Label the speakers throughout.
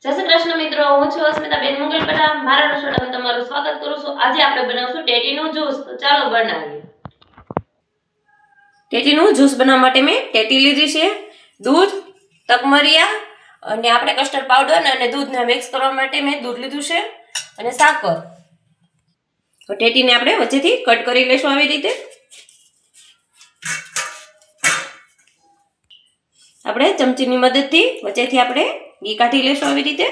Speaker 1: જય શ્રી કૃષ્ણ મિત્રો, હું છું અસ્મિતાબેન મુગલપરા. મારા રસોડામાં તમારું સ્વાગત કરું છું. આજે આપણે બનાવશું ટેટીનું જ્યુસ. તો ચાલો બનાવીએ. ટેટીનું જ્યુસ બનાવવા માટે મેં ટેટી લીધી છે, દૂધ, તકમરિયા અને આપણે કસ્ટર્ડ પાવડર અને દૂધને મિક્સ કરવા માટે મેં દૂધ લીધું છે અને સાકર. તો ટેટીને આપણે વચ્ચેથી કટ કરી લેશું આવી રીતે. આપણે ચમચીની મદદથી વચ્ચેથી આપણે ઘી કાઢી લેશું આવી રીતે.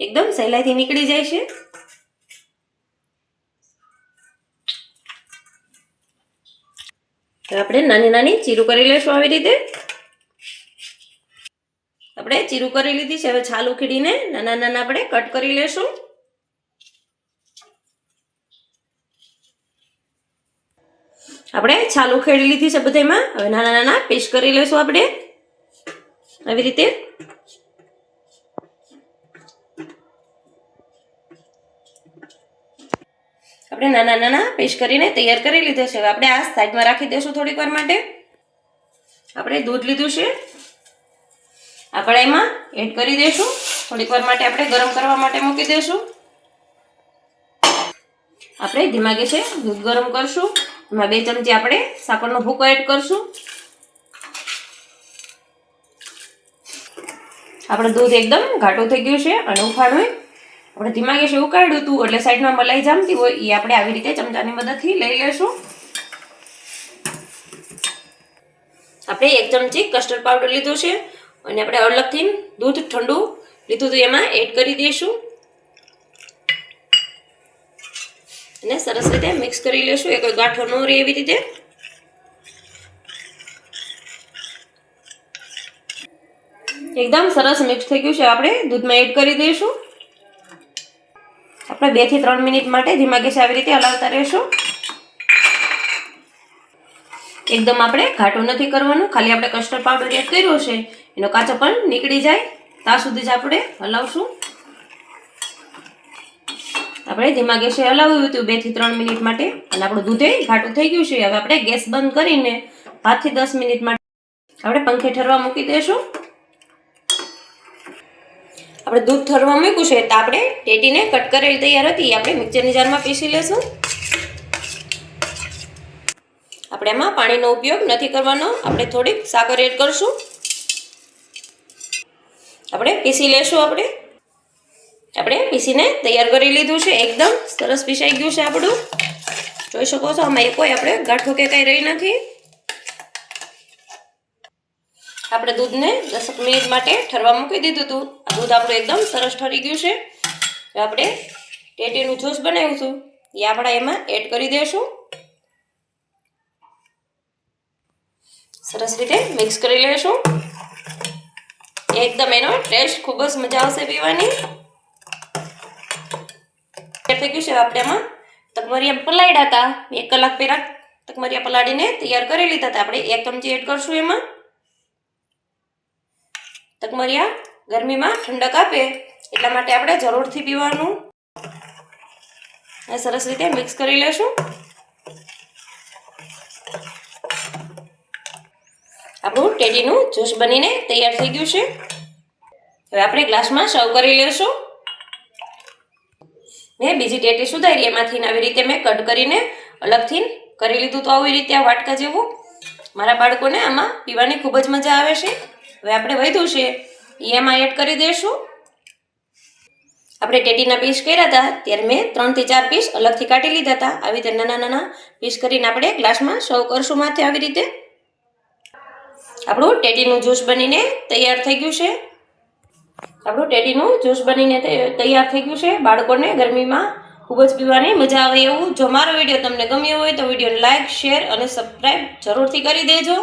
Speaker 1: એકદમ સહેલાઈથી નીકળી જાય છે. તો આપણે નાની નાની ચીરું કરી લેશું આવી રીતે. આપણે ચીરું કરી લીધી છે. હવે છાલ ઉખેડીને નાના નાના આપણે કટ કરી લેશું. આપણે છાલ ઉખેડી લીધી છે બધામાં. હવે નાના નાના પીસ કરી લેશું આપણે આવી રીતે. આપણે નાના નાના પીસ કરીને તૈયાર કરી લીધા છે. હવે આપણે આ સાઈડમાં રાખી દઈશું થોડીક વાર માટે. આપણે દૂધ લીધું છે, આ કઢાઈમાં એડ કરી દઈશું. થોડીક વાર માટે આપણે ગરમ કરવા માટે મૂકી દઈશું. આપણે ધીમા ગેસે દૂધ ગરમ કરશું. એમાં 2 ચમચી આપણે સાકરનો ભૂકો એડ કરશું. આપણે દૂધ એકદમ ઘાટું થઈ ગયું છે અને ઉફાળું આપણે ધીમા ગેસે ઉકાળ્યું હતું એટલે સાઈડમાં મલાઈ જામતી હોય એ આપણે આવી રીતે ચમચાની મદદથી લઈ લેશું. આપણે 1 ચમચી કસ્ટર્ડ પાવડર લીધું છે અને આપણે અલગથી દૂધ ઠંડુ લીધું હતું એમાં એડ કરી દઈશું અને સરસ રીતે મિક્સ કરી લેશું. એ કોઈ ગાંઠો ન રહે એવી રીતે. એકદમ સરસ મિક્સ થઈ ગયું છે. આપણે દૂધમાં એડ કરી દઈશું. આપણે 2 થી 3 મિનિટ માટે ધીમા ગેસે આવી રીતે હલાવતા રહેશું. એકદમ આપણે ઘાટું નથી કરવાનું, ખાલી આપણે કસ્ટર્ડ પાવડર એડ કર્યો છે એનો કાચો પણ નીકળી જાય ત્યાં સુધી જ આપણે હલાવશું. આપણે ધીમા ગેસે હલાવ્યું હતું 2 થી 3 મિનિટ માટે અને આપણું દૂધે ઘાટું થઈ ગયું છે. હવે આપણે ગેસ બંધ કરીને 5 થી 10 મિનિટ માટે આપણે પંખે ઠરવા મૂકી દઈશું. આપણે દૂધ ઠરવા મૂક્યું છે તો આપણે ટેટીને કટ કરેલી તૈયાર હતી આપણે મિક્સરની જારમાં પીસી લેશું. આપણે એમાં પાણીનો ઉપયોગ નથી કરવાનો, આપણે થોડીક સાકર એડ કરશું. આપણે પીસી લેશું. આપણે પીસીને તૈયાર કરી લીધું છે. એકદમ સરસ પીસાઈ ગયું છે આપણું. જોઈ શકો છો આમાં કોઈ આપણે ગાંઠો કે કાંઈ રહી નથી. આપણે દૂધને 10 મિનિટ માટે ઠરવા મૂકી દીધું હતું. આ દૂધ આપણું એકદમ સરસ ઠરી ગયું છે. હવે આપણે ટેટીનું જ્યુસ બનાવ્યું હતું એ આપણે એમાં એડ કરી દઈશું. સરસ રીતે મિક્સ કરી લઈશું. એકદમ એનો ટેસ્ટ ખૂબ જ મજા આવશે પીવાની. થઈ ગયું છે. આપણે એમાં તકમરિયા પલાળ્યા હતા. 1 કલાક પહેલા તકમરિયા પલાળીને તૈયાર કરી લીધા હતા. આપણે 1 ચમચી એડ કરશું એમાં. તકમરિયા ગરમીમાં ઠંડક આપે એટલા માટે આપણે જરૂરથી પીવાનું. આ સરસ રીતે મિક્સ કરી લેશું. આપણું ટેટીનું જ્યુસ બનીને તૈયાર થઈ ગયું છે. હવે આપણે ગ્લાસમાં સર્વ કરી લેશું. મેં બીજી ટેટી સુધારી એમાંથી આવી રીતે મેં કટ કરીને અલગથી કરી લીધું તો આવી રીતે આ વાટકા જેવું. મારા બાળકોને આમાં પીવાની ખૂબ જ મજા આવે છે. હવે આપણે વધ્યું છે એમાં એડ કરી દઈશું. આપણે ટેટીના પીસ કર્યા હતા ત્યારે મેં 3 થી 4 પીસ અલગથી કાઢી લીધા હતા. આવી રીતે નાના નાના પીસ કરીને આપણે ગ્લાસમાં સર્વ કરશું માથે આવી રીતે. આપણું ટેટીનું જ્યુસ બનીને તૈયાર થઈ ગયું છે. આપણું ટેટીનું જ્યુસ બનીને તૈયાર થઈ ગયું છે. બાળકોને ગરમીમાં ખૂબ જ પીવાની મજા આવે એવું. જો મારો વિડીયો તમને ગમ્યો હોય તો વિડીયોને લાઇક, શેર અને સબસ્ક્રાઈબ જરૂરથી કરી દેજો.